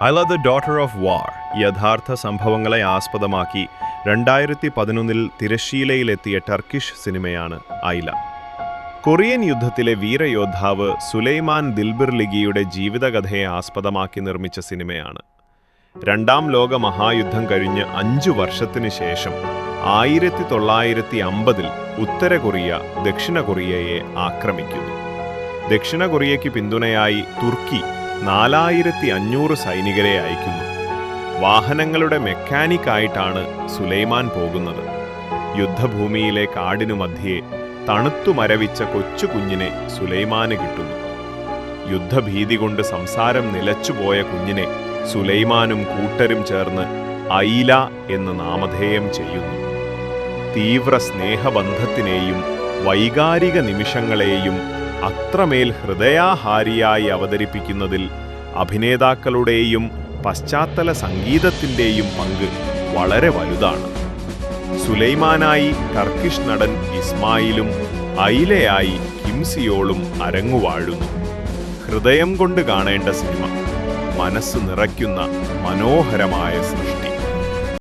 Aila the daughter of വാർ യഥാർത്ഥ സംഭവങ്ങളെ ആസ്പദമാക്കി 2011 തിരശ്ശീലയിലെത്തിയ ടർക്കിഷ് സിനിമയാണ് ഐല. കൊറിയൻ യുദ്ധത്തിലെ വീരയോദ്ധാവ് സുലൈമാൻ ദിൽബിർലിഗിയുടെ ജീവിതകഥയെ ആസ്പദമാക്കി നിർമ്മിച്ച സിനിമയാണ്. രണ്ടാം ലോക മഹായുദ്ധം കഴിഞ്ഞ് 5 വർഷത്തിനു ശേഷം 1950 ഉത്തര കൊറിയ ദക്ഷിണ കൊറിയയെ ആക്രമിക്കുന്നു. ദക്ഷിണ കൊറിയയ്ക്ക് പിന്തുണയായി തുർക്കി 4500 സൈനികരെ അയക്കുന്നു. വാഹനങ്ങളുടെ മെക്കാനിക്കായിട്ടാണ് സുലൈമാൻ പോകുന്നത്. യുദ്ധഭൂമിയിലെ കാടിനു മധ്യേ തണുത്തു മരവിച്ച കൊച്ചു കുഞ്ഞിനെ സുലൈമാന് കിട്ടുന്നു. യുദ്ധഭീതി കൊണ്ട് സംസാരം നിലച്ചുപോയ കുഞ്ഞിനെ സുലൈമാനും കൂട്ടരും ചേർന്ന് ഐല എന്ന് നാമധേയം ചെയ്യുന്നു. തീവ്ര സ്നേഹബന്ധത്തിനെയും വൈകാരിക നിമിഷങ്ങളെയും അത്രമേൽ ഹൃദയാഹാരിയായി അവതരിപ്പിക്കുന്നതിൽ അഭിനേതാക്കളുടെയും പശ്ചാത്തല സംഗീതത്തിൻ്റെയും പങ്ക് വളരെ വലുതാണ്. സുലൈമാനായി ടർക്കിഷ് നടൻ ഇസ്മായിലും ഐലയായി കിം സിയോളും അരങ്ങുവാഴുന്നു. ഹൃദയം കൊണ്ട് കാണേണ്ട സിനിമ, മനസ്സ് നിറയ്ക്കുന്ന മനോഹരമായ സൃഷ്ടി.